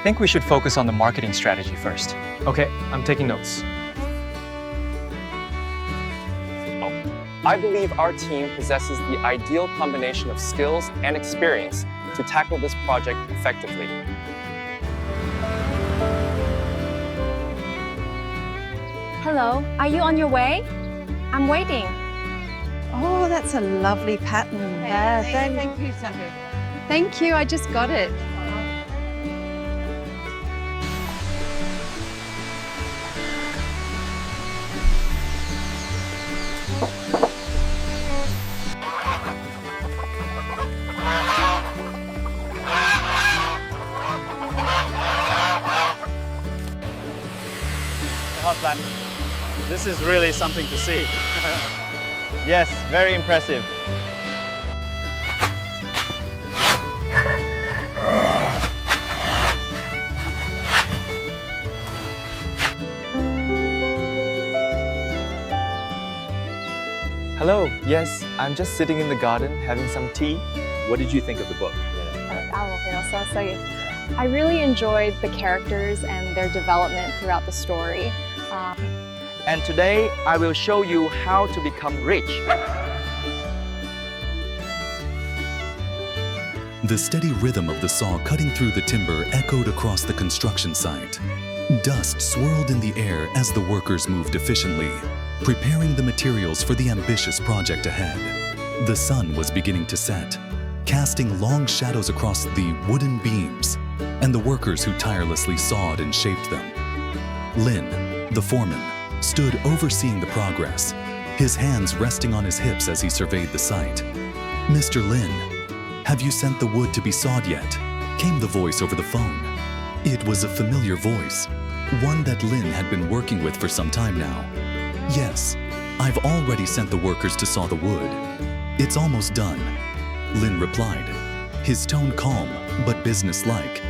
think we should focus on the marketing strategy first. Okay, I'm taking notes. I believe our team possesses the ideal combination of skills and experience to tackle this project effectively. Hello, are you on your way? I'm waiting. Oh, that's a lovely pattern. Thank you, Sally. Thank you, I just got it. How's that? This is really something to see. Yes, very impressive. Hello, yes, I'm just sitting in the garden having some tea. What did you think of the book? I really enjoyed the characters and their development throughout the story. And today I will show you how to become rich. The steady rhythm of the saw cutting through the timber echoed across the construction site. Dust swirled in the air as the workers moved efficiently, preparing the materials for the ambitious project ahead. The sun was beginning to set, casting long shadows across the wooden beams and the workers who tirelessly sawed and shaped them. Lin, the foreman, stood overseeing the progress, his hands resting on his hips as he surveyed the site. "Mr. Lin, have you sent the wood to be sawed yet?" came the voice over the phone. It was a familiar voice, one that Lin had been working with for some time now. "Yes, I've already sent the workers to saw the wood. It's almost done," Lin replied, his tone calm but businesslike.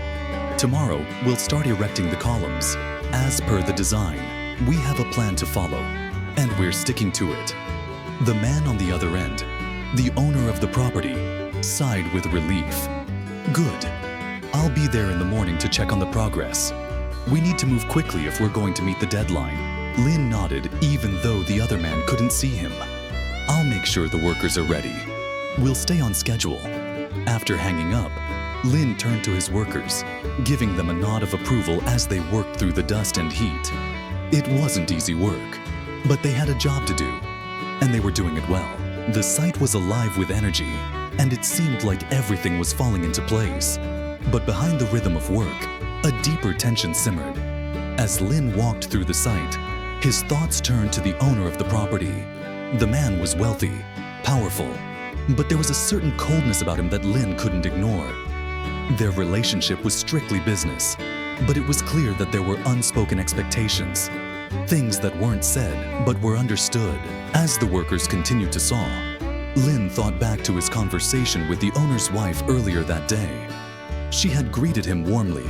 "Tomorrow, we'll start erecting the columns. As per the design, we have a plan to follow, and we're sticking to it." The man on the other end, the owner of the property, sighed with relief. "Good. I'll be there in the morning to check on the progress. We need to move quickly if we're going to meet the deadline." Lin nodded even though the other man couldn't see him. "I'll make sure the workers are ready. We'll stay on schedule." After hanging up, Lin turned to his workers, giving them a nod of approval as they worked through the dust and heat. It wasn't easy work, but they had a job to do, and they were doing it well. The site was alive with energy, and it seemed like everything was falling into place. But behind the rhythm of work, a deeper tension simmered. As Lin walked through the site, his thoughts turned to the owner of the property. The man was wealthy, powerful, but there was a certain coldness about him that Lin couldn't ignore. Their relationship was strictly business, but it was clear that there were unspoken expectations, things that weren't said but were understood. As the workers continued to saw, Lin thought back to his conversation with the owner's wife earlier that day. She had greeted him warmly,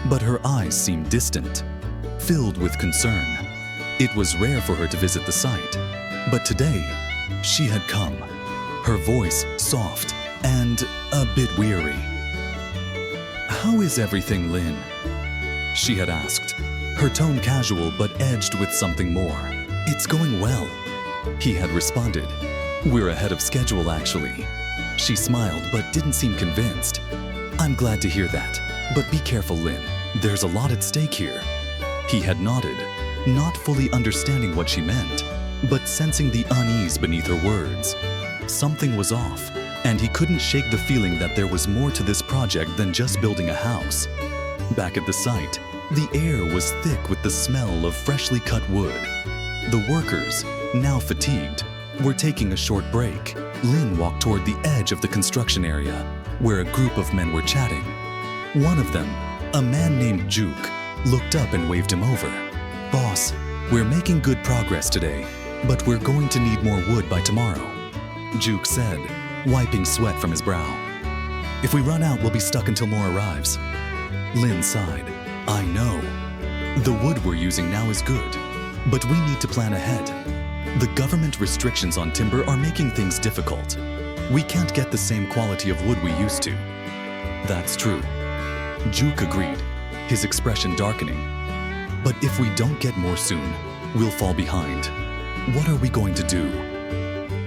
but her eyes seemed distant, filled with concern. It was rare for her to visit the site, but today she had come, her voice soft and a bit weary. "How is everything, Lin?" she had asked, her tone casual but edged with something more. "It's going well," he had responded. "We're ahead of schedule, actually." She smiled but didn't seem convinced. "I'm glad to hear that, but be careful, Lin. There's a lot at stake here." He had nodded, not fully understanding what she meant, but sensing the unease beneath her words. Something was off, and he couldn't shake the feeling that there was more to this project than just building a house. Back at the site, the air was thick with the smell of freshly cut wood. The workers, now fatigued, were taking a short break. Lin walked toward the edge of the construction area, where a group of men were chatting. One of them, a man named Juke, looked up and waved him over. "Boss, we're making good progress today, but we're going to need more wood by tomorrow," Juke said, wiping sweat from his brow. "If we run out, we'll be stuck until more arrives." Lin sighed. "I know. The wood we're using now is good, but we need to plan ahead. The government restrictions on timber are making things difficult. We can't get the same quality of wood we used to." "That's true," Juke agreed. his expression darkening. But if we don't get more soon, we'll fall behind. What are we going to do?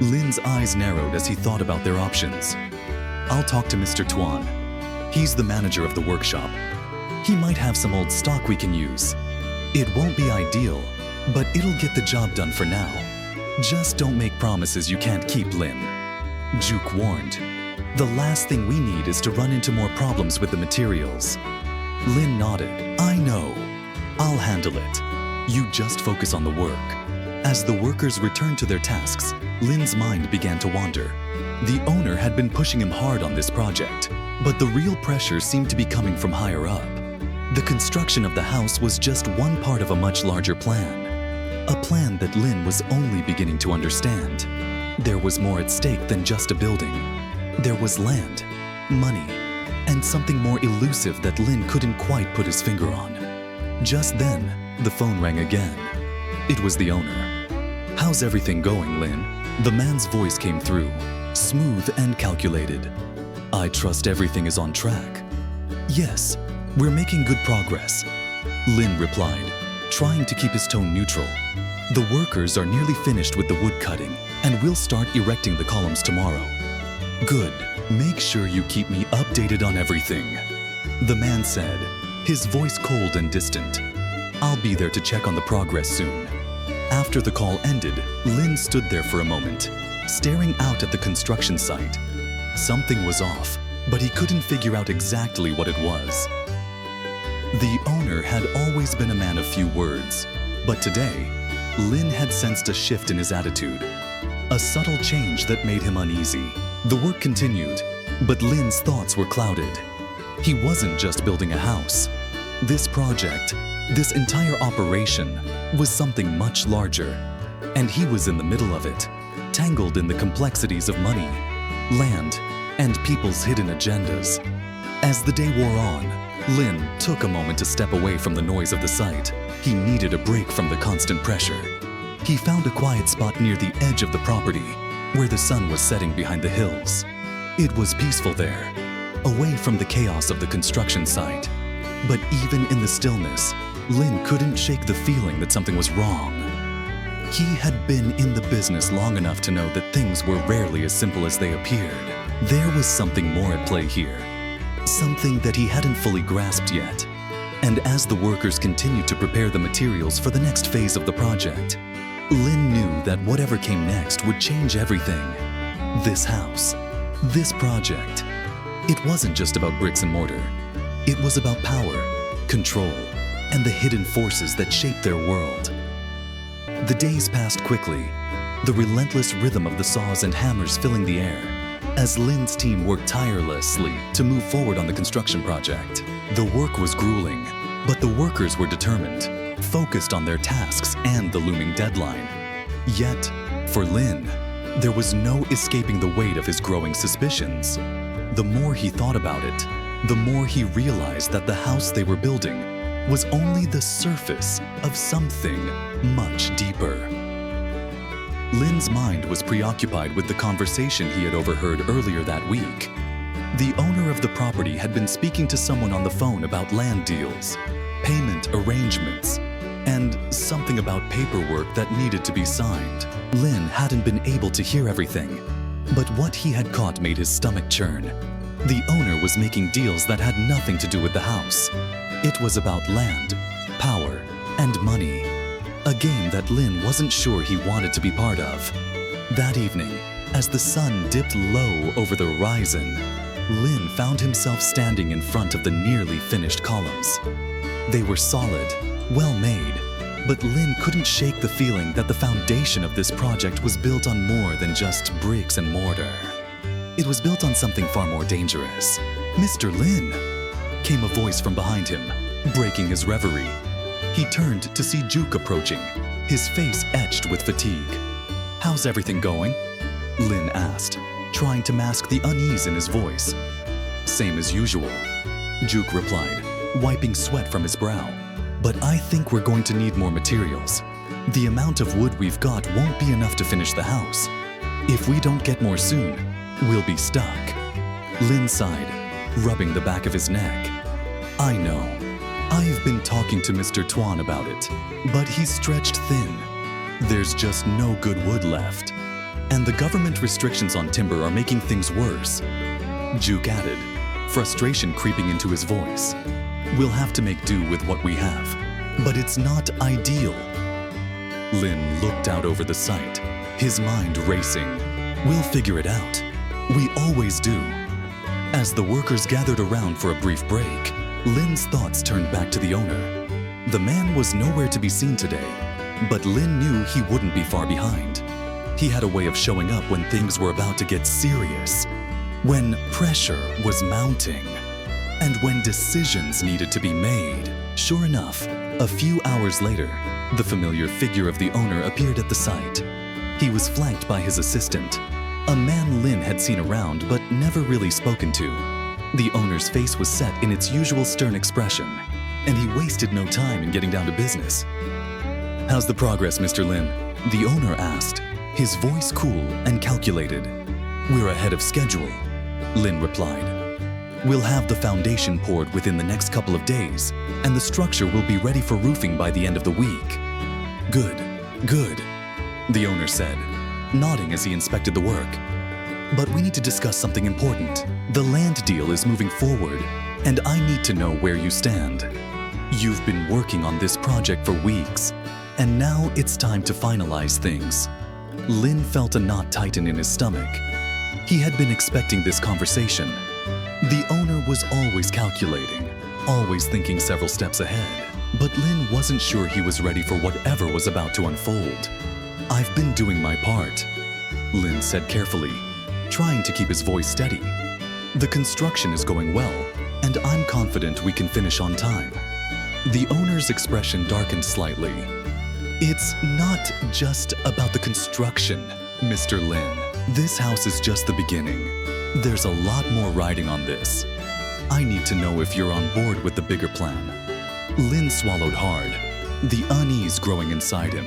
Lin's eyes narrowed as he thought about their options. I'll talk to Mr. Tuan. He's the manager of the workshop. He might have some old stock we can use. It won't be ideal, but it'll get the job done for now. Just don't make promises you can't keep, Lin. Juke warned. The last thing we need is to run into more problems with the materials. Lin nodded. I know. I'll handle it. You just focus on the work. As the workers returned to their tasks, Lin's mind began to wander. The owner had been pushing him hard on this project, but the real pressure seemed to be coming from higher up. The construction of the house was just one part of a much larger plan. A plan that Lin was only beginning to understand. There was more at stake than just a building. There was land, money, and something more elusive that Lin couldn't quite put his finger on. Just then, the phone rang again. It was the owner. How's everything going, Lin? The man's voice came through, smooth and calculated. I trust everything is on track. Yes, we're making good progress, Lin replied, trying to keep his tone neutral. The workers are nearly finished with the wood cutting, and we'll start erecting the columns tomorrow. Good. Make sure you keep me updated on everything, the man said, his voice cold and distant. I'll be there to check on the progress soon. After the call ended, Lin stood there for a moment, staring out at the construction site. Something was off, but he couldn't figure out exactly what it was. The owner had always been a man of few words, but today, Lin had sensed a shift in his attitude, a subtle change that made him uneasy. The work continued, but Lin's thoughts were clouded. He wasn't just building a house. This project, this entire operation, was something much larger, and he was in the middle of it, tangled in the complexities of money, land, and people's hidden agendas. As the day wore on, Lin took a moment to step away from the noise of the site. He needed a break from the constant pressure. He found a quiet spot near the edge of the property, where the sun was setting behind the hills. It was peaceful there, away from the chaos of the construction site. But even in the stillness, Lin couldn't shake the feeling that something was wrong. He had been in the business long enough to know that things were rarely as simple as they appeared. There was something more at play here, something that he hadn't fully grasped yet. And as the workers continued to prepare the materials for the next phase of the project, Lin knew that whatever came next would change everything. This house, this project, it wasn't just about bricks and mortar. It was about power, control, and the hidden forces that shaped their world. The days passed quickly, the relentless rhythm of the saws and hammers filling the air, as Lin's team worked tirelessly to move forward on the construction project. The work was grueling, but the workers were determined, focused on their tasks and the looming deadline. Yet, for Lin, there was no escaping the weight of his growing suspicions. The more he thought about it, the more he realized that the house they were building was only the surface of something much deeper. Lin's mind was preoccupied with the conversation he had overheard earlier that week. The owner of the property had been speaking to someone on the phone about land deals, payment arrangements, and something about paperwork that needed to be signed. Lin hadn't been able to hear everything, but what he had caught made his stomach churn. The owner was making deals that had nothing to do with the house. It was about land, power, and money. A game that Lin wasn't sure he wanted to be part of. That evening, as the sun dipped low over the horizon, Lin found himself standing in front of the nearly finished columns. They were solid, well-made, but Lin couldn't shake the feeling that the foundation of this project was built on more than just bricks and mortar. It was built on something far more dangerous. "Mr. Lin!" came a voice from behind him, breaking his reverie. He turned to see Juke approaching, his face etched with fatigue. "How's everything going?" Lin asked, trying to mask the unease in his voice. "Same as usual," Juke replied, wiping sweat from his brow. "But I think we're going to need more materials. The amount of wood we've got won't be enough to finish the house. If we don't get more soon, we'll be stuck." Lin sighed, rubbing the back of his neck. "I know. I've been talking to Mr. Tuan about it, but he's stretched thin. There's just no good wood left. And the government restrictions on timber are making things worse. Juke added, frustration creeping into his voice. We'll have to make do with what we have, but it's not ideal. Lin looked out over the site, his mind racing. We'll figure it out. We always do. As the workers gathered around for a brief break, Lin's thoughts turned back to the owner. The man was nowhere to be seen today, but Lin knew he wouldn't be far behind. He had a way of showing up when things were about to get serious, when pressure was mounting, and when decisions needed to be made. Sure enough, a few hours later, the familiar figure of the owner appeared at the site. He was flanked by his assistant, a man Lin had seen around but never really spoken to. The owner's face was set in its usual stern expression, and he wasted no time in getting down to business. How's the progress, Mr. Lin? The owner asked, his voice cool and calculated. We're ahead of schedule, Lin replied. We'll have the foundation poured within the next couple of days, and the structure will be ready for roofing by the end of the week. Good, good, the owner said, nodding as he inspected the work. But we need to discuss something important. The land deal is moving forward, and I need to know where you stand. You've been working on this project for weeks, and now it's time to finalize things. Lin felt a knot tighten in his stomach. He had been expecting this conversation. The owner was always calculating, always thinking several steps ahead, but Lin wasn't sure he was ready for whatever was about to unfold. I've been doing my part, Lin said carefully, trying to keep his voice steady. The construction is going well, and I'm confident we can finish on time. The owner's expression darkened slightly. It's not just about the construction, Mr. Lin. This house is just the beginning. There's a lot more riding on this. I need to know if you're on board with the bigger plan. Lin swallowed hard, the unease growing inside him.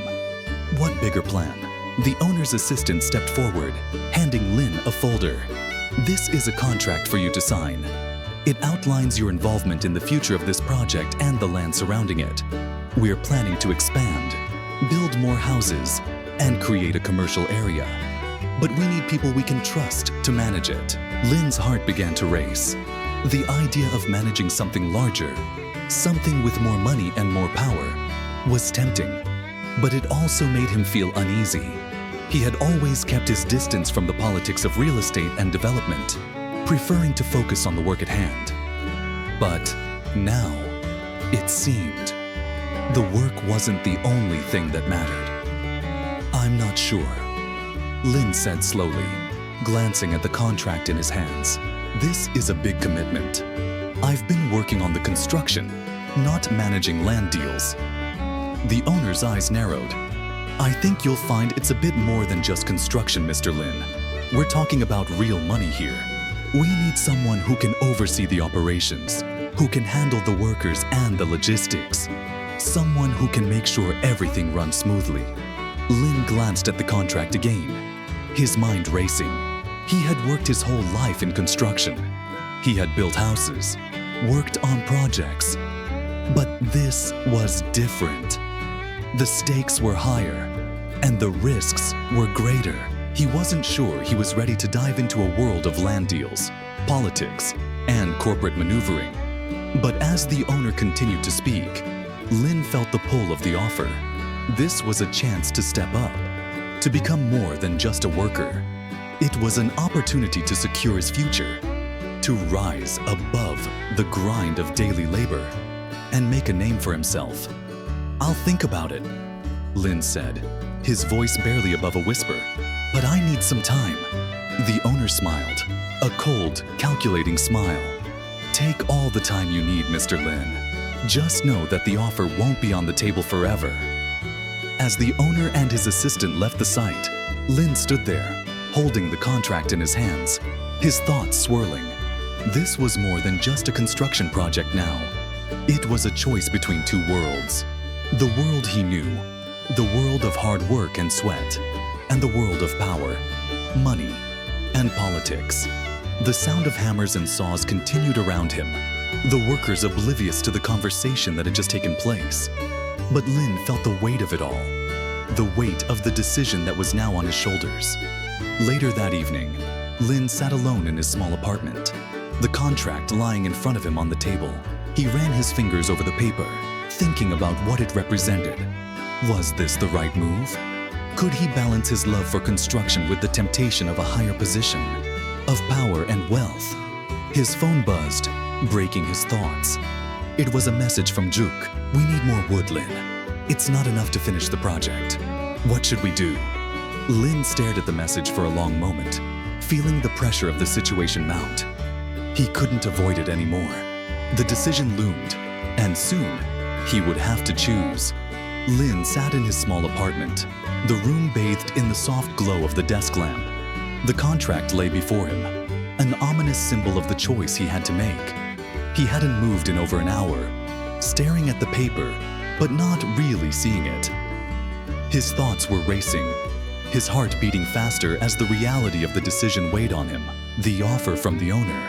What bigger plan? The owner's assistant stepped forward, handing Lin a folder. This is a contract for you to sign. It outlines your involvement in the future of this project and the land surrounding it. We're planning to expand, build more houses, and create a commercial area. But we need people we can trust to manage it. Lin's heart began to race. The idea of managing something larger, something with more money and more power, was tempting. But it also made him feel uneasy. He had always kept his distance from the politics of real estate and development, preferring to focus on the work at hand. But now, it seemed, the work wasn't the only thing that mattered. I'm not sure, Lin said slowly, glancing at the contract in his hands. This is a big commitment. I've been working on the construction, not managing land deals. The owner's eyes narrowed. I think you'll find it's a bit more than just construction, Mr. Lin. We're talking about real money here. We need someone who can oversee the operations, who can handle the workers and the logistics. Someone who can make sure everything runs smoothly. Lin glanced at the contract again, his mind racing. He had worked his whole life in construction. He had built houses, worked on projects. But this was different. The stakes were higher, and the risks were greater. He wasn't sure he was ready to dive into a world of land deals, politics, and corporate maneuvering. But as the owner continued to speak, Lin felt the pull of the offer. This was a chance to step up, to become more than just a worker. It was an opportunity to secure his future, to rise above the grind of daily labor, and make a name for himself. I'll think about it, Lin said, his voice barely above a whisper. But I need some time. The owner smiled, a cold, calculating smile. Take all the time you need, Mr. Lin. Just know that the offer won't be on the table forever. As the owner and his assistant left the site, Lin stood there, holding the contract in his hands, his thoughts swirling. This was more than just a construction project now. It was a choice between two worlds. The world he knew, the world of hard work and sweat, and the world of power, money, and politics. The sound of hammers and saws continued around him, the workers oblivious to the conversation that had just taken place. But Lin felt the weight of it all, the weight of the decision that was now on his shoulders. Later that evening, Lin sat alone in his small apartment, the contract lying in front of him on the table. He ran his fingers over the paper, thinking about what it represented. Was this the right move? Could he balance his love for construction with the temptation of a higher position, of power and wealth? His phone buzzed, breaking his thoughts. It was a message from Juk. "We need more wood, Lin. It's not enough to finish the project. What should we do?" Lin stared at the message for a long moment, feeling the pressure of the situation mount. He couldn't avoid it anymore. The decision loomed, and soon he would have to choose. Lin sat in his small apartment, the room bathed in the soft glow of the desk lamp. The contract lay before him, an ominous symbol of the choice he had to make. He hadn't moved in over an hour, staring at the paper, but not really seeing it. His thoughts were racing, his heart beating faster as the reality of the decision weighed on him. The offer from the owner,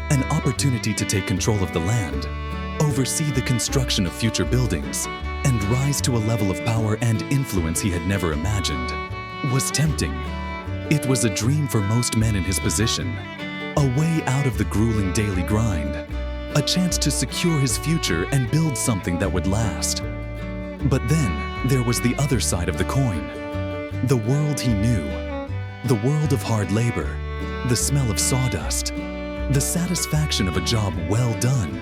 an opportunity to take control of the land, oversee the construction of future buildings, and rise to a level of power and influence he had never imagined, was tempting. It was a dream for most men in his position, a way out of the grueling daily grind, a chance to secure his future and build something that would last. But then there was the other side of the coin, the world he knew, the world of hard labor, the smell of sawdust, the satisfaction of a job well done,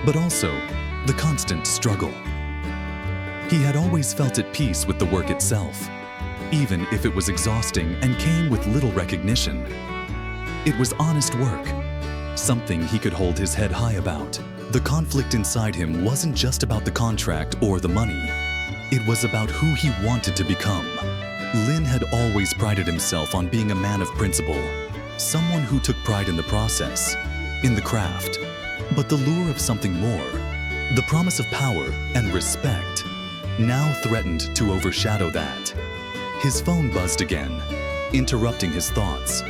but also the constant struggle. He had always felt at peace with the work itself, even if it was exhausting and came with little recognition. It was honest work, something he could hold his head high about. The conflict inside him wasn't just about the contract or the money. It was about who he wanted to become. Lin had always prided himself on being a man of principle, someone who took pride in the process, in the craft. But the lure of something more, the promise of power and respect, now threatened to overshadow that. His phone buzzed again, interrupting his thoughts.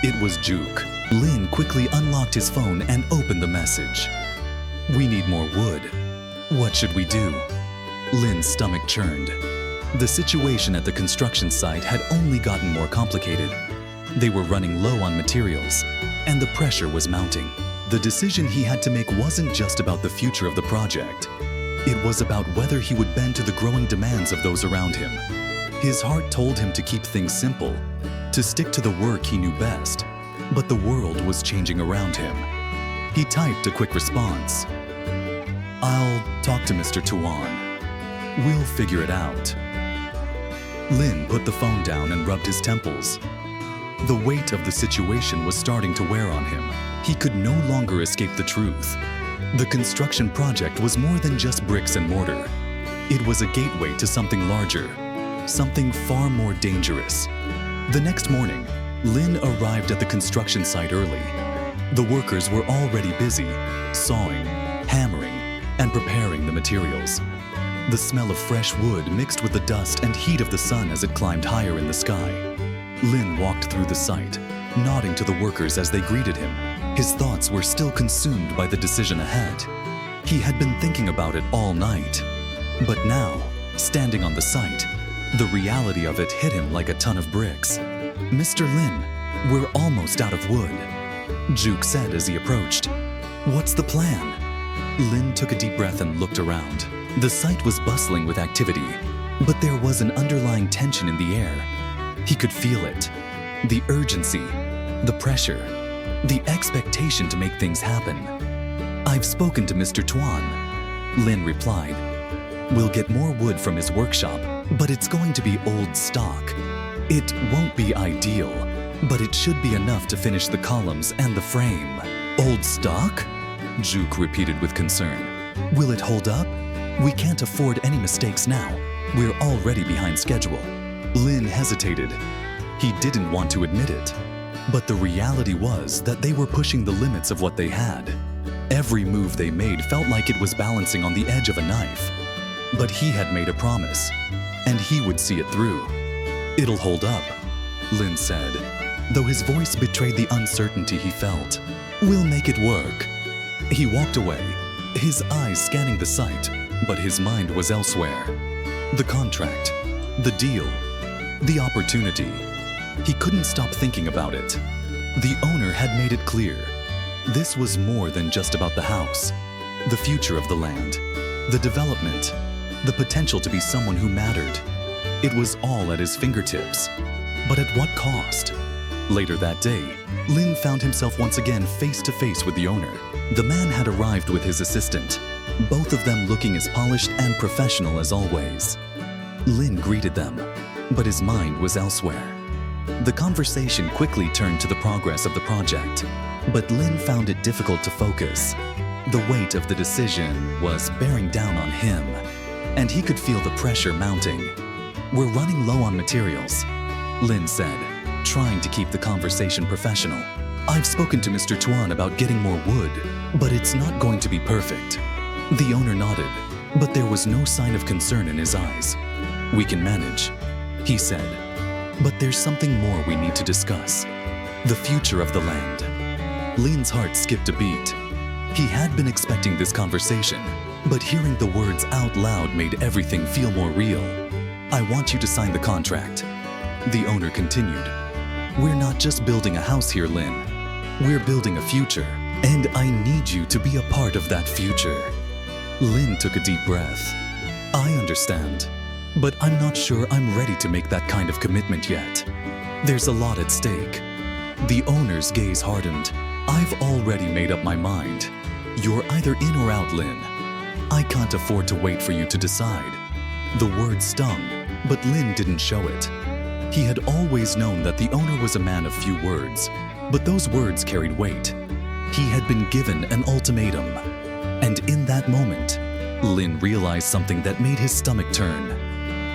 It was Juk. Lin quickly unlocked his phone and opened the message. "We need more wood. What should we do?" Lin's stomach churned. The situation at the construction site had only gotten more complicated. They were running low on materials, and the pressure was mounting. The decision he had to make wasn't just about the future of the project. It was about whether he would bend to the growing demands of those around him. His heart told him to keep things simple, to stick to the work he knew best, but the world was changing around him. He typed a quick response. "I'll talk to Mr. Tuan. We'll figure it out." Lin put the phone down and rubbed his temples. The weight of the situation was starting to wear on him. He could no longer escape the truth. The construction project was more than just bricks and mortar. It was a gateway to something larger, something far more dangerous. The next morning, Lin arrived at the construction site early. The workers were already busy, sawing, hammering, and preparing the materials. The smell of fresh wood mixed with the dust and heat of the sun as it climbed higher in the sky. Lin walked through the site, nodding to the workers as they greeted him. His thoughts were still consumed by the decision ahead. He had been thinking about it all night. But now, standing on the site, the reality of it hit him like a ton of bricks. "Mr. Lin, we're almost out of wood," Juk said as he approached. "What's the plan?" Lin took a deep breath and looked around. The site was bustling with activity, but there was an underlying tension in the air. He could feel it. The urgency, the pressure, the expectation to make things happen. "I've spoken to Mr. Tuan," Lin replied. "We'll get more wood from his workshop, but it's going to be old stock. It won't be ideal, but it should be enough to finish the columns and the frame." "Old stock?" Juk repeated with concern. "Will it hold up? We can't afford any mistakes now. We're already behind schedule." Lin hesitated. He didn't want to admit it. But the reality was that they were pushing the limits of what they had. Every move they made felt like it was balancing on the edge of a knife. But he had made a promise, and he would see it through. "It'll hold up," Lin said, though his voice betrayed the uncertainty he felt. "We'll make it work." He walked away, his eyes scanning the site, but his mind was elsewhere. The contract, the deal, the opportunity. He couldn't stop thinking about it. The owner had made it clear. This was more than just about the house, the future of the land, the development, the potential to be someone who mattered. It was all at his fingertips. But at what cost? Later that day, Lin found himself once again face to face with the owner. The man had arrived with his assistant, both of them looking as polished and professional as always. Lin greeted them, but his mind was elsewhere. The conversation quickly turned to the progress of the project, but Lin found it difficult to focus. The weight of the decision was bearing down on him, and he could feel the pressure mounting. "We're running low on materials," Lin said, trying to keep the conversation professional. "I've spoken to Mr. Tuan about getting more wood, but it's not going to be perfect." The owner nodded, but there was no sign of concern in his eyes. "We can manage," he said, "but there's something more we need to discuss. The future of the land." Lin's heart skipped a beat. He had been expecting this conversation, but hearing the words out loud made everything feel more real. "I want you to sign the contract," the owner continued. "We're not just building a house here, Lin. We're building a future, and I need you to be a part of that future." Lin took a deep breath. "I understand, but I'm not sure I'm ready to make that kind of commitment yet. There's a lot at stake." The owner's gaze hardened. "I've already made up my mind. You're either in or out, Lin. I can't afford to wait for you to decide." The words stung, but Lin didn't show it. He had always known that the owner was a man of few words, but those words carried weight. He had been given an ultimatum, and in that moment, Lin realized something that made his stomach turn.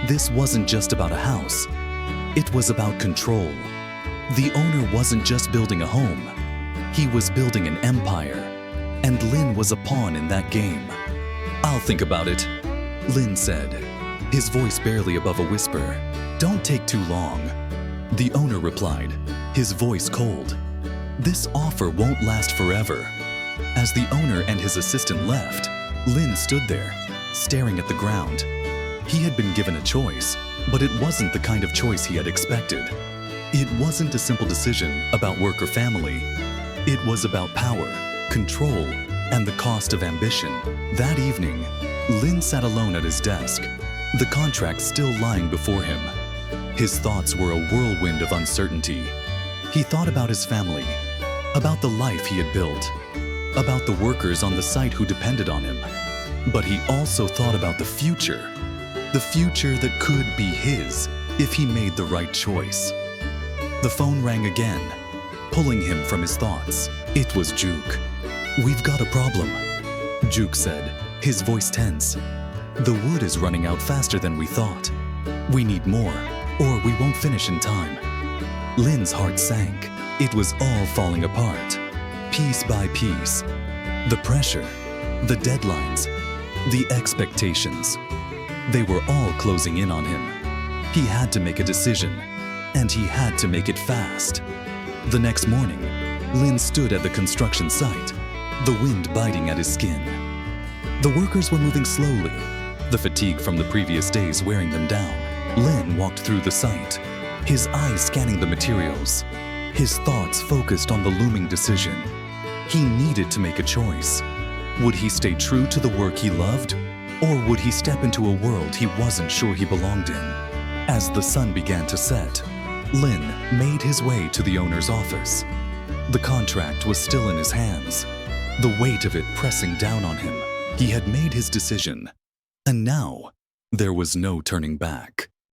This wasn't just about a house. It was about control. The owner wasn't just building a home. He was building an empire, and Lin was a pawn in that game. "I'll think about it," Lin said, his voice barely above a whisper. "Don't take too long," the owner replied, his voice cold. "This offer won't last forever." As the owner and his assistant left, Lin stood there, staring at the ground. He had been given a choice, but it wasn't the kind of choice he had expected. It wasn't a simple decision about work or family. It was about power, control, and the cost of ambition. That evening, Lin sat alone at his desk, the contract still lying before him. His thoughts were a whirlwind of uncertainty. He thought about his family, about the life he had built, about the workers on the site who depended on him. But he also thought about the future that could be his if he made the right choice. The phone rang again, pulling him from his thoughts. It was Juke. "We've got a problem," Juke said, his voice tense. "The wood is running out faster than we thought. We need more, or we won't finish in time." Lin's heart sank. It was all falling apart, piece by piece. The pressure, the deadlines, the expectations. They were all closing in on him. He had to make a decision, and he had to make it fast. The next morning, Lin stood at the construction site, the wind biting at his skin. The workers were moving slowly, the fatigue from the previous days wearing them down. Lin walked through the site, his eyes scanning the materials, his thoughts focused on the looming decision. He needed to make a choice. Would he stay true to the work he loved, or would he step into a world he wasn't sure he belonged in? As the sun began to set, Lin made his way to the owner's office. The contract was still in his hands, the weight of it pressing down on him. He had made his decision, and now there was no turning back.